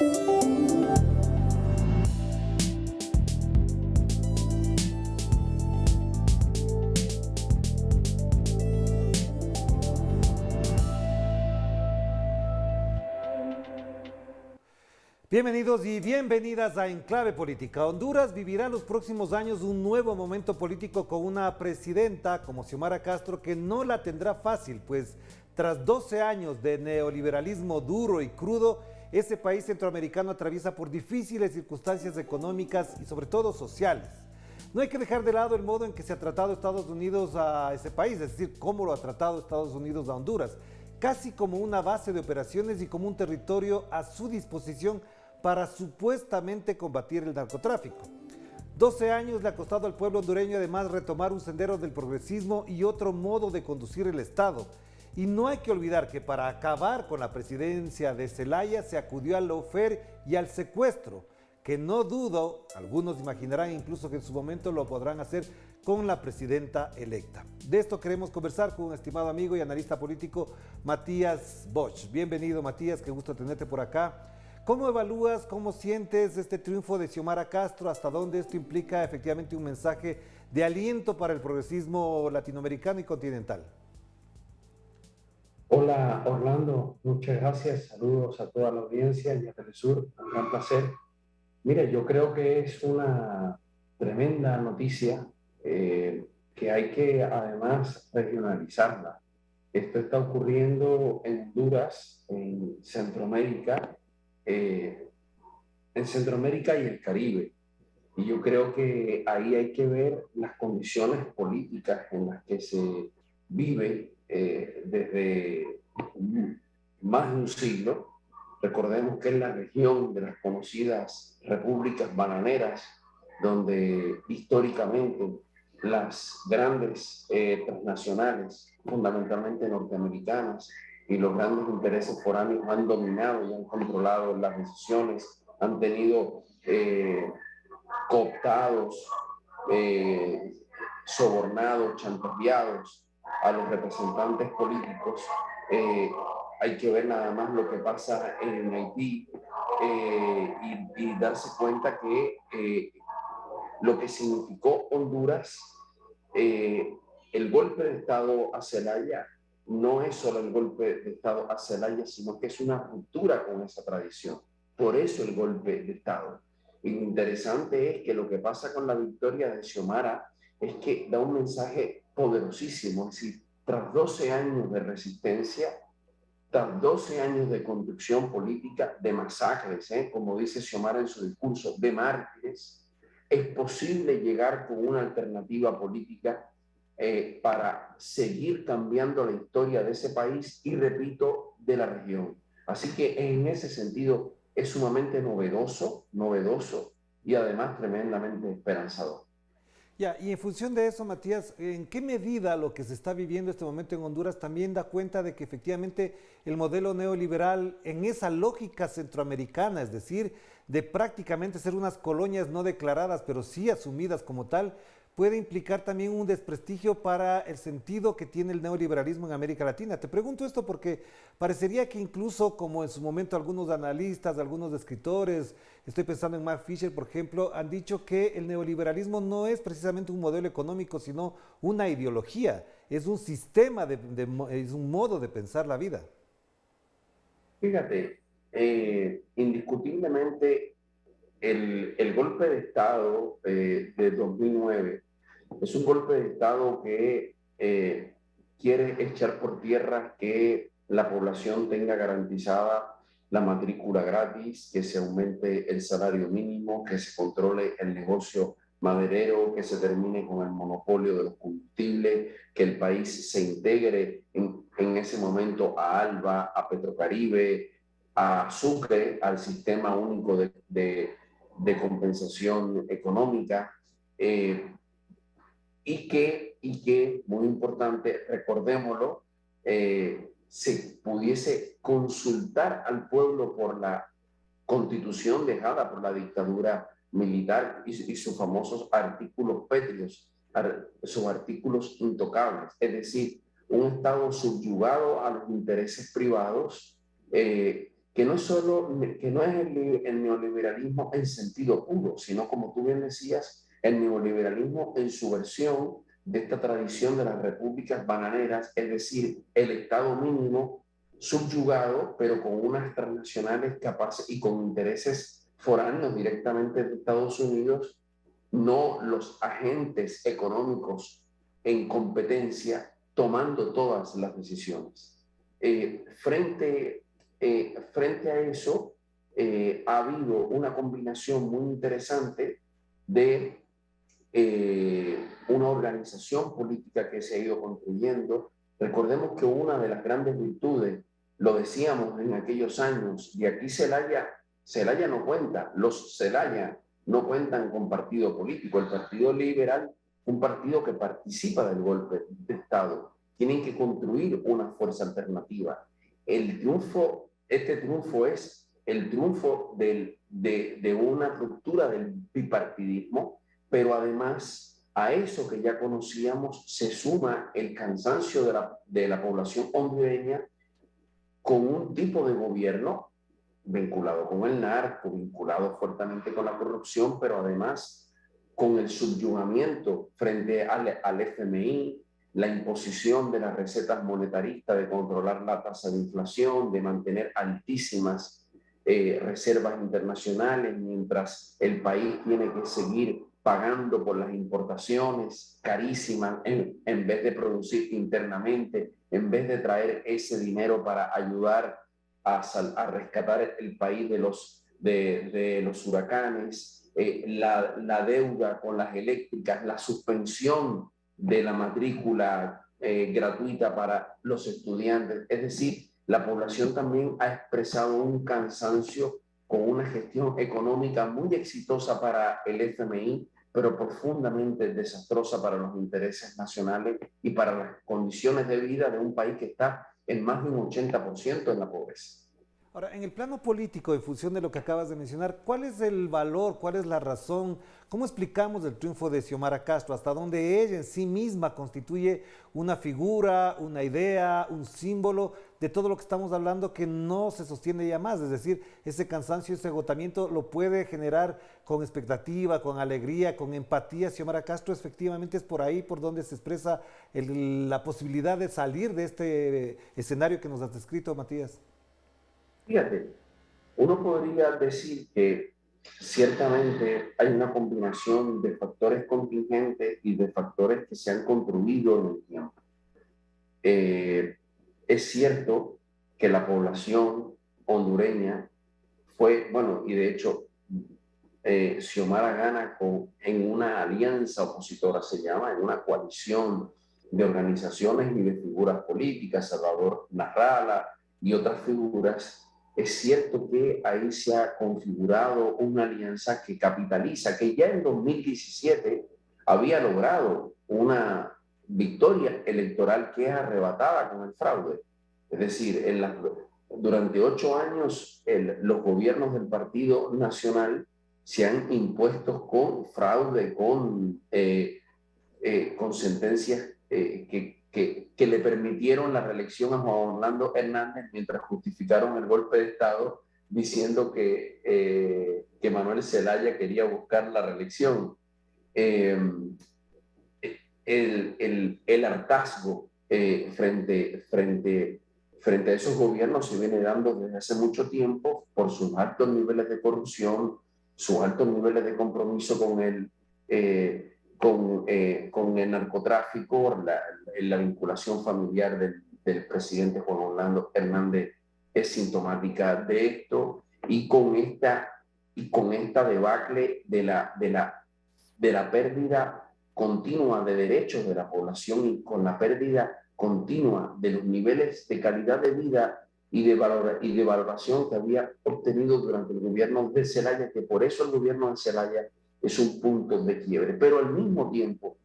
Bienvenidos y bienvenidas a Enclave Política. Honduras vivirá los próximos años un nuevo momento político con una presidenta como Xiomara Castro que no la tendrá fácil, pues tras 12 años de neoliberalismo duro y crudo, ese país centroamericano atraviesa por difíciles circunstancias económicas y sobre todo sociales. No hay que dejar de lado el modo en que se ha tratado Estados Unidos a ese país, es decir, cómo lo ha tratado Estados Unidos a Honduras, casi como una base de operaciones y como un territorio a su disposición para supuestamente combatir el narcotráfico. 12 años le ha costado al pueblo hondureño además retomar un sendero del progresismo y otro modo de conducir el Estado. Y no hay que olvidar que para acabar con la presidencia de Zelaya se acudió al lawfare y al secuestro, que no dudo, algunos imaginarán incluso que en su momento lo podrán hacer con la presidenta electa. De esto queremos conversar con un estimado amigo y analista político, Matías Bosch. Bienvenido, Matías, qué gusto tenerte por acá. ¿Cómo evalúas, cómo sientes este triunfo de Xiomara Castro? ¿Hasta dónde esto implica efectivamente un mensaje de aliento para el progresismo latinoamericano y continental? Hola Orlando, muchas gracias. Saludos a toda la audiencia y a Telesur, un gran placer. Mira, yo creo que es una tremenda noticia que hay que además regionalizarla. Esto está ocurriendo en Honduras, eh, en Centroamérica y el Caribe. Y yo creo que ahí hay que ver las condiciones políticas en las que se vive desde más de un siglo. Recordemos que es la región de las conocidas repúblicas bananeras, donde históricamente las grandes transnacionales, fundamentalmente norteamericanas, y los grandes intereses foráneos han dominado y han controlado las decisiones, han tenido cooptados, sobornados, chantajeados a los representantes políticos. Hay que ver nada más lo que pasa en Haití y darse cuenta que lo que significó Honduras, el golpe de Estado a Zelaya, no es solo el golpe de Estado a Zelaya, sino que es una ruptura con esa tradición. Por eso el golpe de Estado. Y lo interesante es que lo que pasa con la victoria de Xiomara es que da un mensaje poderosísimo, es decir, tras 12 años de resistencia, tras 12 años de conducción política, de masacres, como dice Xiomara en su discurso, de mártires, es posible llegar con una alternativa política para seguir cambiando la historia de ese país y, repito, de la región. Así que en ese sentido es sumamente novedoso y además tremendamente esperanzador. Ya, y en función de eso, Matías, ¿en qué medida lo que se está viviendo este momento en Honduras también da cuenta de que efectivamente el modelo neoliberal en esa lógica centroamericana, es decir, de prácticamente ser unas colonias no declaradas, pero sí asumidas como tal, puede implicar también un desprestigio para el sentido que tiene el neoliberalismo en América Latina? Te pregunto esto porque parecería que incluso como en su momento algunos analistas, algunos escritores, estoy pensando en Mark Fisher, por ejemplo, han dicho que el neoliberalismo no es precisamente un modelo económico, sino una ideología, es un sistema, es un modo de pensar la vida. Fíjate, indiscutiblemente el golpe de Estado de 2009 es un golpe de Estado que quiere echar por tierra que la población tenga garantizada la matrícula gratis, que se aumente el salario mínimo, que se controle el negocio maderero, que se termine con el monopolio de los combustibles, que el país se integre en ese momento a ALBA, a Petrocaribe, a Sucre, al sistema único de compensación económica, y que, muy importante, recordémoslo, se pudiese consultar al pueblo por la constitución dejada por la dictadura militar y sus famosos artículos pétreos, sus artículos intocables, es decir, un Estado subyugado a los intereses privados, que no es solo, que no es el neoliberalismo en sentido puro, sino como tú bien decías, el neoliberalismo en su versión de esta tradición de las repúblicas bananeras, es decir, el Estado mínimo subyugado, pero con unas transnacionales capaces y con intereses foráneos directamente de Estados Unidos, no los agentes económicos en competencia tomando todas las decisiones. Frente a eso, ha habido una combinación muy interesante de una organización política que se ha ido construyendo. Recordemos que una de las grandes virtudes, lo decíamos en aquellos años, y aquí Zelaya no cuenta, los Zelaya no cuentan con partido político. El Partido Liberal, un partido que participa del golpe de Estado, tienen que construir una fuerza alternativa. Este triunfo es el triunfo de una ruptura del bipartidismo, pero además a eso que ya conocíamos se suma el cansancio de la población hondureña con un tipo de gobierno vinculado con el narco, vinculado fuertemente con la corrupción, pero además con el subyugamiento frente al FMI, la imposición de las recetas monetaristas, de controlar la tasa de inflación, de mantener altísimas reservas internacionales, mientras el país tiene que seguir pagando por las importaciones carísimas en vez de producir internamente, en vez de traer ese dinero para ayudar a rescatar el país de los huracanes, la deuda con las eléctricas, la suspensión de la matrícula gratuita para los estudiantes. Es decir, la población también ha expresado un cansancio con una gestión económica muy exitosa para el FMI, pero profundamente desastrosa para los intereses nacionales y para las condiciones de vida de un país que está en más de un 80% en la pobreza. Ahora, en el plano político, en función de lo que acabas de mencionar, ¿cuál es el valor, cuál es la razón? ¿Cómo explicamos el triunfo de Xiomara Castro? ¿Hasta dónde ella en sí misma constituye una figura, una idea, un símbolo de todo lo que estamos hablando que no se sostiene ya más? Es decir, ese cansancio, ese agotamiento lo puede generar con expectativa, con alegría, con empatía. Xiomara Castro efectivamente es por ahí por donde se expresa la posibilidad de salir de este escenario que nos has descrito, Matías. Fíjate, uno podría decir que ciertamente hay una combinación de factores contingentes y de factores que se han construido en el tiempo. Es cierto que la población hondureña fue, bueno, y de hecho, Xiomara gana en una alianza opositora, se llama, en una coalición de organizaciones y de figuras políticas, Salvador Narrala y otras figuras. Es cierto que ahí se ha configurado una alianza que capitaliza, que ya en 2017 había logrado una victoria electoral que es arrebatada con el fraude. Es decir, durante 8 años los gobiernos del Partido Nacional se han impuesto con fraude, con sentencias que le permitieron la reelección a Juan Orlando Hernández mientras justificaron el golpe de Estado diciendo que Manuel Zelaya quería buscar la reelección. Eh, el hartazgo frente a esos gobiernos se viene dando desde hace mucho tiempo por sus altos niveles de corrupción, sus altos niveles de compromiso con el narcotráfico, la vinculación familiar del presidente Juan Orlando Hernández es sintomática de esto, y con esta debacle de la pérdida continua de derechos de la población y con la pérdida continua de los niveles de calidad de vida y de valoración que había obtenido durante el gobierno de Zelaya, que por eso el gobierno de Zelaya es un punto de quiebre. Pero al mismo tiempo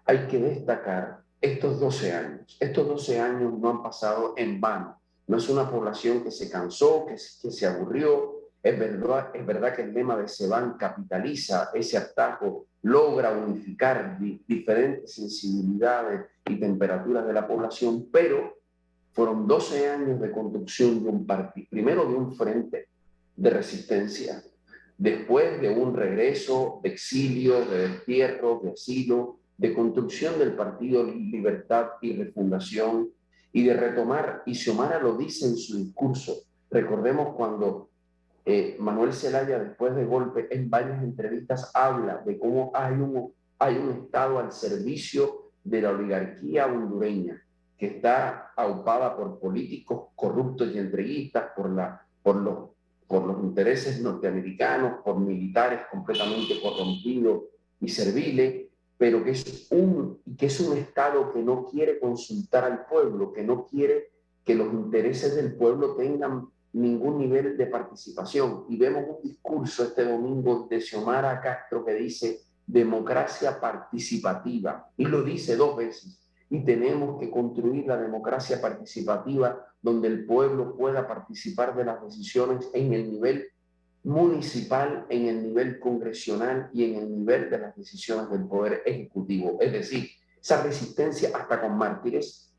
hay que destacar estos 12 años. Estos 12 años no han pasado en vano. No es una población que se cansó, que se aburrió. Es verdad que el lema de Seban capitaliza ese atajo, logra unificar diferentes sensibilidades y temperaturas de la población, pero Fueron 12 años de construcción de un partido, primero de un frente de resistencia, después de un regreso de exilio, de destierro, de asilo, de construcción del Partido Libertad y Refundación y de retomar, y Xiomara lo dice en su discurso. Recordemos cuando Manuel Zelaya, después de golpe, en varias entrevistas habla de cómo hay un Estado al servicio de la oligarquía hondureña, que está aupada por políticos corruptos y entreguistas, por los intereses norteamericanos, por militares completamente corrompidos y serviles, pero que es un Estado que no quiere consultar al pueblo, que no quiere que los intereses del pueblo tengan ningún nivel de participación. Y vemos un discurso este domingo de Xiomara Castro que dice democracia participativa, y lo dice 2 veces. Y tenemos que construir la democracia participativa donde el pueblo pueda participar de las decisiones en el nivel municipal, en el nivel congresional y en el nivel de las decisiones del poder ejecutivo. Es decir, esa resistencia hasta con mártires,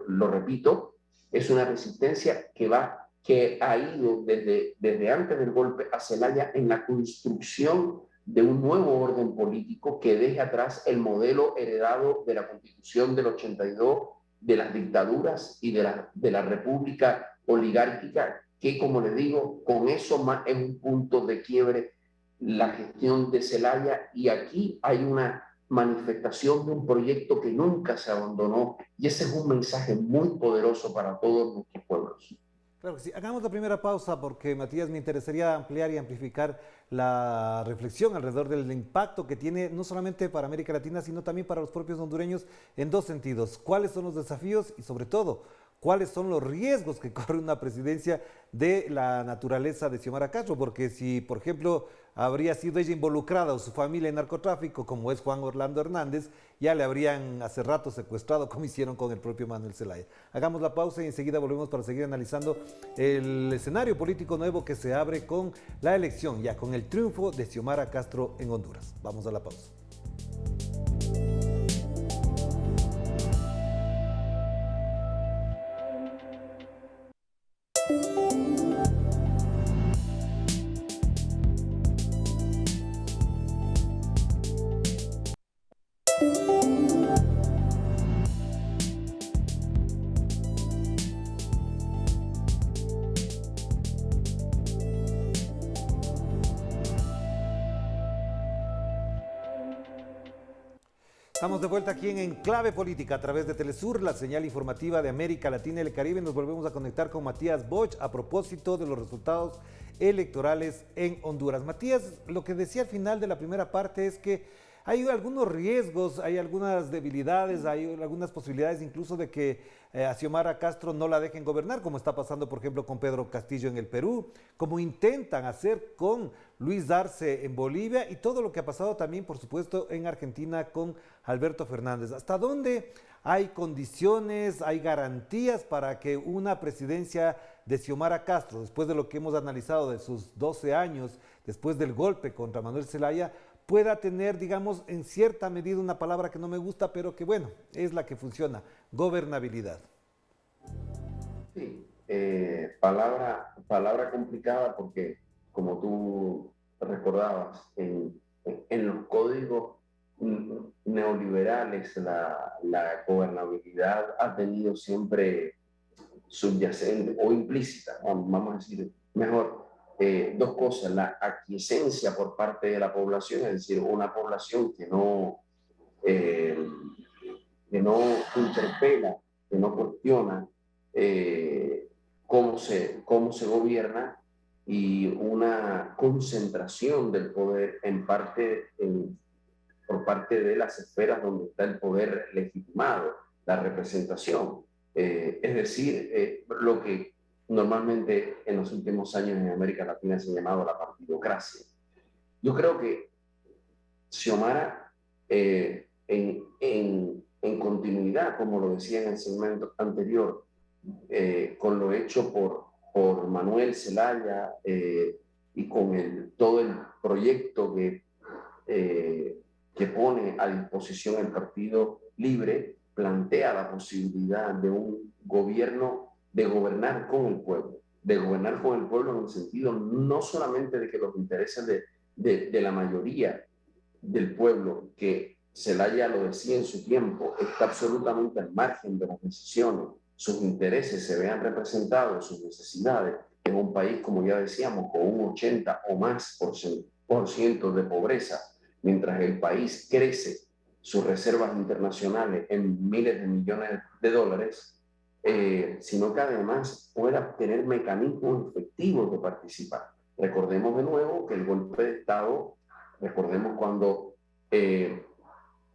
lo repito, es una resistencia que ha ido desde antes del golpe a Zelaya en la construcción de un nuevo orden político que deje atrás el modelo heredado de la Constitución del 82, de las dictaduras y de la república oligárquica, que, como les digo, con eso más es un punto de quiebre la gestión de Zelaya, y aquí hay una manifestación de un proyecto que nunca se abandonó, y ese es un mensaje muy poderoso para todos nuestros pueblos. Claro que sí. Hagamos la primera pausa porque, Matías, me interesaría ampliar y amplificar la reflexión alrededor del impacto que tiene no solamente para América Latina, sino también para los propios hondureños en 2 sentidos. ¿Cuáles son los desafíos y, sobre todo, cuáles son los riesgos que corre una presidencia de la naturaleza de Xiomara Castro? Porque si, por ejemplo, habría sido ella involucrada o su familia en narcotráfico, como es Juan Orlando Hernández, ya le habrían hace rato secuestrado, como hicieron con el propio Manuel Zelaya. Hagamos la pausa y enseguida volvemos para seguir analizando el escenario político nuevo que se abre con la elección, ya con el triunfo de Xiomara Castro en Honduras. Vamos a la pausa. Estamos de vuelta aquí en Enclave Política a través de Telesur, la señal informativa de América Latina y el Caribe. Nos volvemos a conectar con Matías Bosch a propósito de los resultados electorales en Honduras. Matías, lo que decía al final de la primera parte es que hay algunos riesgos, hay algunas debilidades, hay algunas posibilidades incluso de que a Xiomara Castro no la dejen gobernar, como está pasando, por ejemplo, con Pedro Castillo en el Perú, como intentan hacer con Luis Arce en Bolivia y todo lo que ha pasado también, por supuesto, en Argentina con Alberto Fernández. ¿Hasta dónde hay condiciones, hay garantías para que una presidencia de Xiomara Castro, después de lo que hemos analizado de sus 12 años, después del golpe contra Manuel Zelaya, pueda tener, digamos, en cierta medida una palabra que no me gusta, pero que bueno, es la que funciona, gobernabilidad? Sí, palabra complicada porque, como tú recordabas, en los códigos neoliberales la gobernabilidad ha tenido siempre subyacente o implícita, vamos a decir mejor, 2 cosas: la aquiescencia por parte de la población, es decir, una población eh, que no interpela, que no cuestiona cómo se gobierna, y una concentración del poder por parte de las esferas donde está el poder legitimado, la representación. Es decir, lo que normalmente en los últimos años en América Latina se ha llamado la partidocracia. Yo creo que Xiomara, en continuidad, como lo decía en el segmento anterior, con lo hecho por Manuel Zelaya, y con todo el proyecto que pone a disposición el Partido Libre, plantea la posibilidad de un gobierno, de gobernar con el pueblo, de gobernar con el pueblo en el sentido no solamente de que los intereses de la mayoría del pueblo, que Zelaya lo decía en su tiempo, está absolutamente al margen de las decisiones, sus intereses se vean representados, sus necesidades, en un país, como ya decíamos, con un 80 o más por ciento de pobreza, mientras el país crece sus reservas internacionales en miles de millones de dólares, sino que además pueda tener mecanismos efectivos de participar. Recordemos de nuevo que el golpe de Estado, recordemos cuando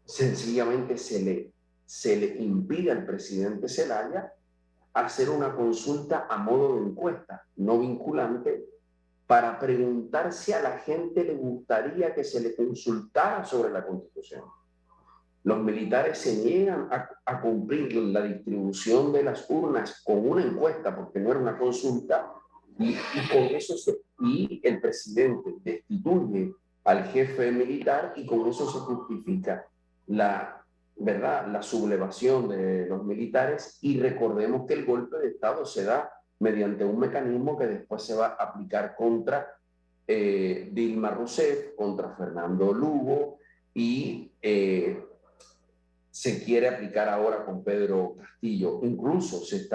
sencillamente se le impide al presidente Zelaya hacer una consulta a modo de encuesta, no vinculante, para preguntar si a la gente le gustaría que se le consultara sobre la Constitución. Los militares se niegan a cumplir la distribución de las urnas con una encuesta, porque no era una consulta, y con eso y el presidente destituye al jefe militar y con eso se justifica la sublevación de los militares. Y recordemos que el golpe de Estado se da mediante un mecanismo que después se va a aplicar contra Dilma Rousseff, contra Fernando Lugo y se quiere aplicar ahora con Pedro Castillo. Incluso se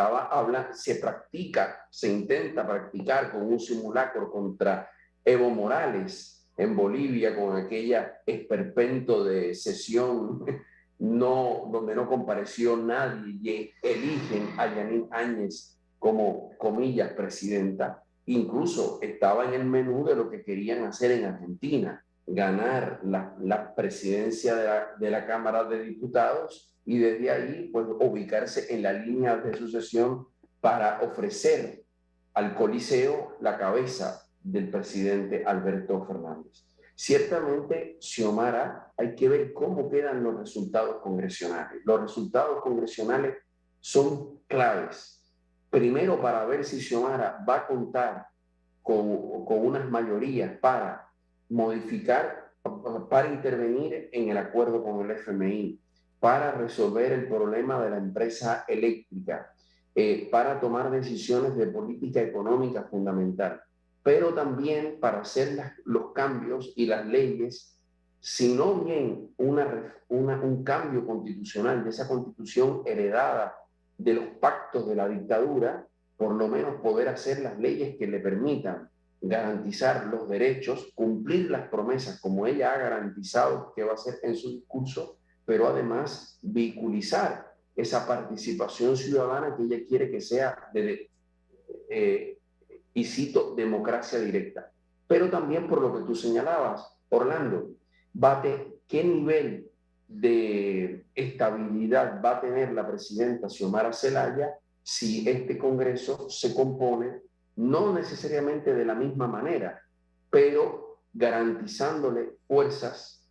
intenta practicar con un simulacro contra Evo Morales en Bolivia, con aquella esperpento de sesión donde no compareció nadie y eligen a Yanine Áñez como, comillas, presidenta. Incluso estaba en el menú de lo que querían hacer en Argentina, ganar la presidencia de la Cámara de Diputados y desde ahí pues ubicarse en la línea de sucesión para ofrecer al Coliseo la cabeza del presidente Alberto Fernández. Ciertamente, Xiomara, hay que ver cómo quedan los resultados congresionales. Los resultados congresionales son claves. Primero, para ver si Xiomara va a contar con unas mayorías para modificar, para intervenir en el acuerdo con el FMI, para resolver el problema de la empresa eléctrica, para tomar decisiones de política económica fundamental, pero también para hacer los cambios y las leyes, si no bien un cambio constitucional de esa constitución heredada de los pactos de la dictadura, por lo menos poder hacer las leyes que le permitan garantizar los derechos, cumplir las promesas como ella ha garantizado que va a hacer en su discurso, pero además vehiculizar esa participación ciudadana que ella quiere que sea y cito, democracia directa. Pero también por lo que tú señalabas, Orlando, ¿qué nivel de estabilidad va a tener la presidenta Xiomara Zelaya si este Congreso se compone no necesariamente de la misma manera, pero garantizándole fuerzas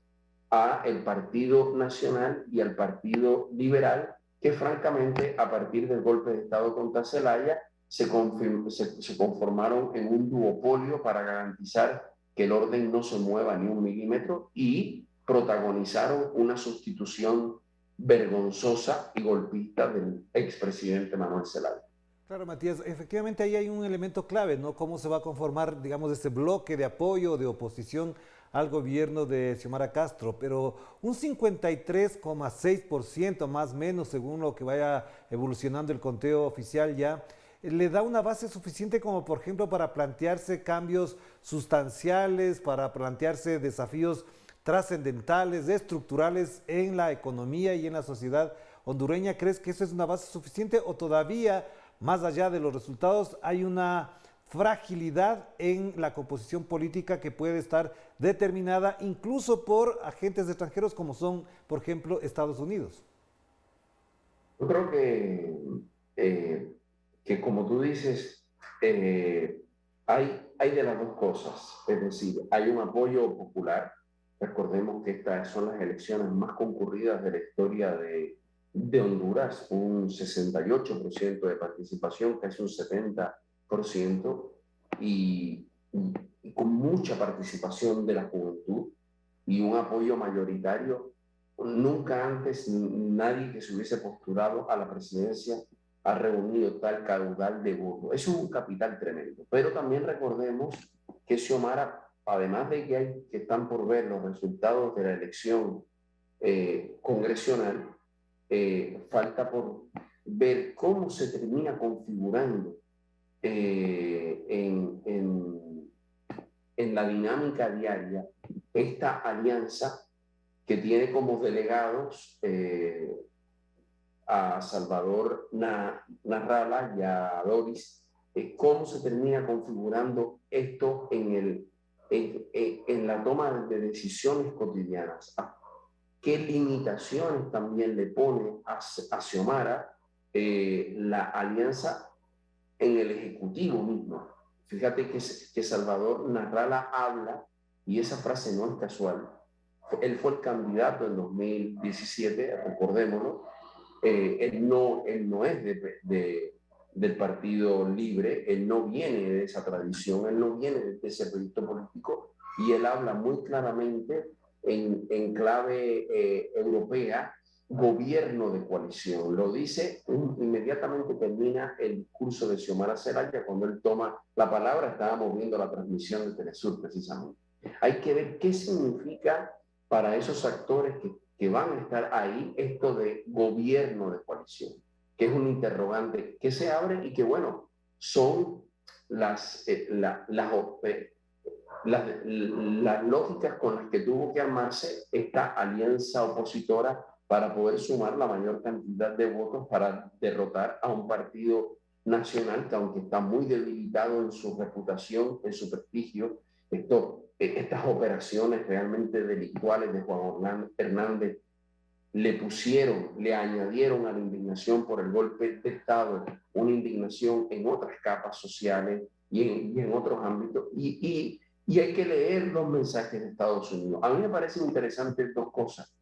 al Partido Nacional y al Partido Liberal, que francamente a partir del golpe de Estado contra Zelaya se conformaron en un duopolio para garantizar que el orden no se mueva ni un milímetro y protagonizaron una sustitución vergonzosa y golpista del expresidente Manuel Zelaya. Claro, Matías, efectivamente ahí hay un elemento clave, ¿no? Cómo se va a conformar, digamos, este bloque de apoyo, de oposición al gobierno de Xiomara Castro, pero un 53,6% más o menos, según lo que vaya evolucionando el conteo oficial ya, le da una base suficiente como, por ejemplo, para plantearse cambios sustanciales, para plantearse desafíos trascendentales, estructurales en la economía y en la sociedad hondureña. ¿Crees que eso es una base suficiente o todavía, más allá de los resultados, hay una fragilidad en la composición política que puede estar determinada incluso por agentes extranjeros como son, por ejemplo, Estados Unidos? Yo creo que como tú dices, hay de las dos cosas. Es decir, hay un apoyo popular. Recordemos que estas son las elecciones más concurridas de la historia de Honduras, un 68% de participación, casi un 70%, y con mucha participación de la juventud y un apoyo mayoritario Nunca antes nadie que se hubiese postulado a la presidencia ha reunido tal caudal de votos. Eso es un capital tremendo. Pero también recordemos que Xiomara, además de que están por ver los resultados de la elección congresional, falta por ver cómo se termina configurando en la dinámica diaria esta alianza que tiene como delegados a Salvador Narrala y a Doris, cómo se termina configurando esto en la toma de decisiones cotidianas. ¿Qué limitaciones también le pone a Xiomara la alianza en el Ejecutivo mismo? Fíjate que Salvador Narrala habla, y esa frase no es casual. Él fue el candidato en 2017, recordémoslo. Él no es del Partido Libre, él no viene de esa tradición, él no viene de ese proyecto político, y él habla muy claramente en clave europea, gobierno de coalición. Lo dice inmediatamente termina el discurso de Xiomara Zelaya. Cuando él toma la palabra, estábamos viendo la transmisión de Telesur precisamente. Hay que ver qué significa para esos actores que van a estar ahí esto de gobierno de coalición, que es un interrogante que se abre y que, bueno, son las lógicas con las que tuvo que armarse esta alianza opositora para poder sumar la mayor cantidad de votos para derrotar a un partido nacional que, aunque está muy debilitado en su reputación, en su prestigio, estas operaciones realmente delictuales de Juan Hernández le añadieron a la indignación por el golpe de Estado una indignación en otras capas sociales y en otros ámbitos. Y hay que leer los mensajes de Estados Unidos. A mí me parecen interesantes dos cosas.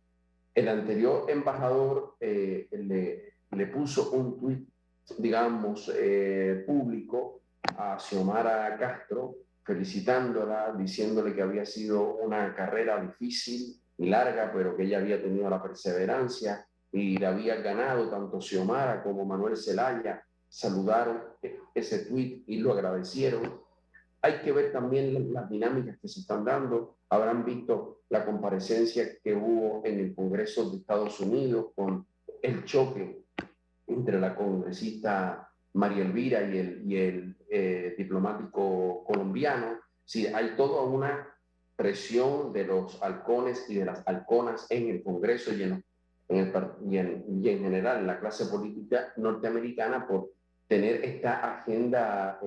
El anterior embajador le puso un tuit, digamos, público a Xiomara Castro, felicitándola, diciéndole que había sido una carrera difícil y larga, pero que ella había tenido la perseverancia y la había ganado. Tanto Xiomara como Manuel Zelaya saludaron ese tuit y lo agradecieron. Hay que ver también las dinámicas que se están dando. Habrán visto la comparecencia que hubo en el Congreso de Estados Unidos con el choque entre la congresista María Elvira y el diplomático colombiano. Sí, hay toda una presión de los halcones y de las halconas en el Congreso y en general en la clase política norteamericana por tener esta agenda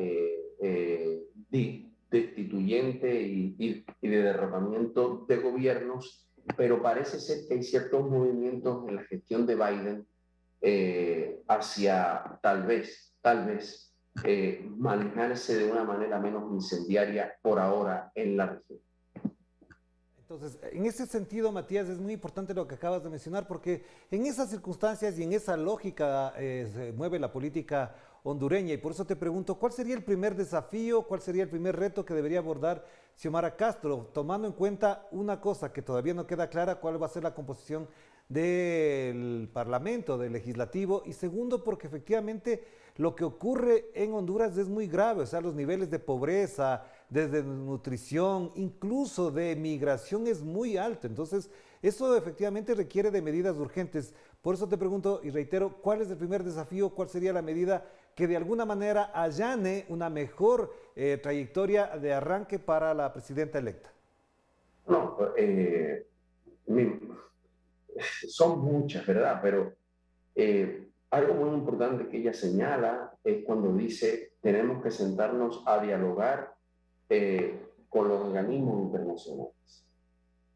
destituyente y de derrocamiento de gobiernos, pero parece ser que hay ciertos movimientos en la gestión de Biden hacia tal vez manejarse de una manera menos incendiaria por ahora en la región. Entonces, en ese sentido, Matías, es muy importante lo que acabas de mencionar, porque en esas circunstancias y en esa lógica se mueve la política hondureña, y por eso te pregunto, ¿cuál sería el primer desafío, cuál sería el primer reto que debería abordar Xiomara Castro, tomando en cuenta una cosa que todavía no queda clara, cuál va a ser la composición del Parlamento, del Legislativo, y segundo, porque efectivamente lo que ocurre en Honduras es muy grave, o sea, los niveles de pobreza, de desnutrición, incluso de migración es muy alto. Entonces, eso efectivamente requiere de medidas urgentes. Por eso te pregunto y reitero, ¿cuál es el primer desafío? ¿Cuál sería la medida que de alguna manera allane una mejor trayectoria de arranque para la presidenta electa? No, son muchas, ¿verdad? Pero algo muy importante que ella señala es cuando dice tenemos que sentarnos a dialogar con los organismos internacionales.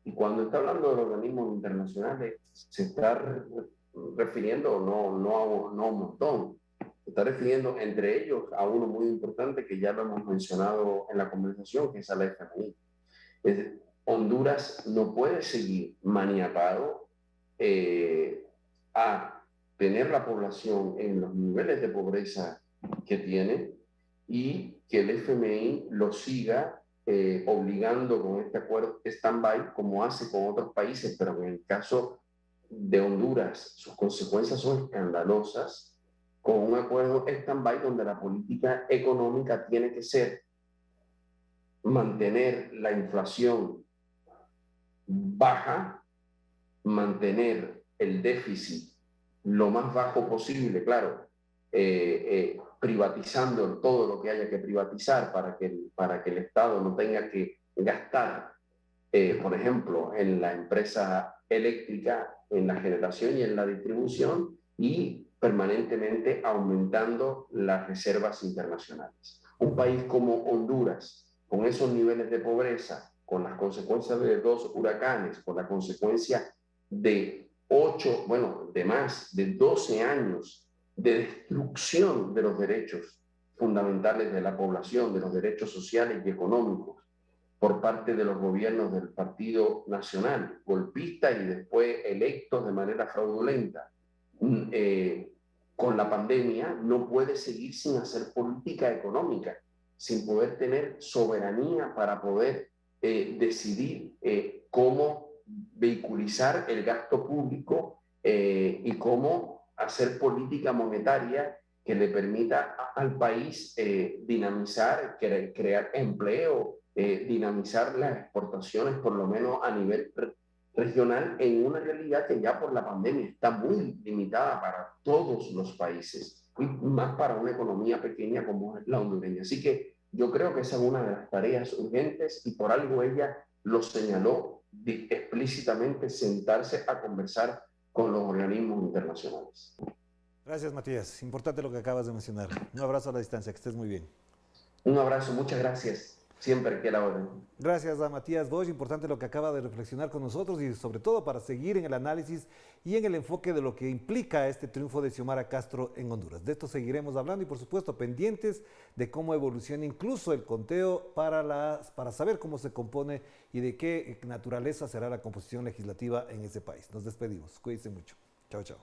Y cuando está hablando de los organismos internacionales, se está refiriendo no a un montón, se está refiriendo entre ellos a uno muy importante que ya lo hemos mencionado en la conversación, que es a la FMI. Honduras no puede seguir maniatado a tener la población en los niveles de pobreza que tiene y que el FMI lo siga obligando con este acuerdo stand-by como hace con otros países, pero en el caso de Honduras, sus consecuencias son escandalosas, con un acuerdo stand-by donde la política económica tiene que ser mantener la inflación baja, mantener el déficit lo más bajo posible, claro, privatizando todo lo que haya que privatizar para que el Estado no tenga que gastar, por ejemplo, en la empresa eléctrica, en la generación y en la distribución, y permanentemente aumentando las reservas internacionales. Un país como Honduras, con esos niveles de pobreza, con las consecuencias de 2 huracanes, con la consecuencia de 8, bueno, de más, de 12 años de destrucción de los derechos fundamentales de la población, de los derechos sociales y económicos, por parte de los gobiernos del Partido Nacional, golpista y después electos de manera fraudulenta. Con la pandemia no puede seguir sin hacer política económica, sin poder tener soberanía para poder decidir cómo vehiculizar el gasto público y cómo hacer política monetaria que le permita al país dinamizar, crear empleo, dinamizar las exportaciones, por lo menos a nivel regional, en una realidad que ya por la pandemia está muy limitada para todos los países, y más para una economía pequeña como es la hondureña. Así que yo creo que esa es una de las tareas urgentes y por algo ella lo señaló explícitamente, sentarse a conversar con los organismos internacionales. Gracias, Matías. Importante lo que acabas de mencionar. Un abrazo a la distancia, que estés muy bien. Un abrazo, muchas gracias. Siempre que la orden. Gracias a Matías Bosch, importante lo que acaba de reflexionar con nosotros y sobre todo para seguir en el análisis y en el enfoque de lo que implica este triunfo de Xiomara Castro en Honduras. De esto seguiremos hablando y por supuesto pendientes de cómo evoluciona incluso el conteo para saber cómo se compone y de qué naturaleza será la composición legislativa en ese país. Nos despedimos, cuídense mucho. Chao, chao.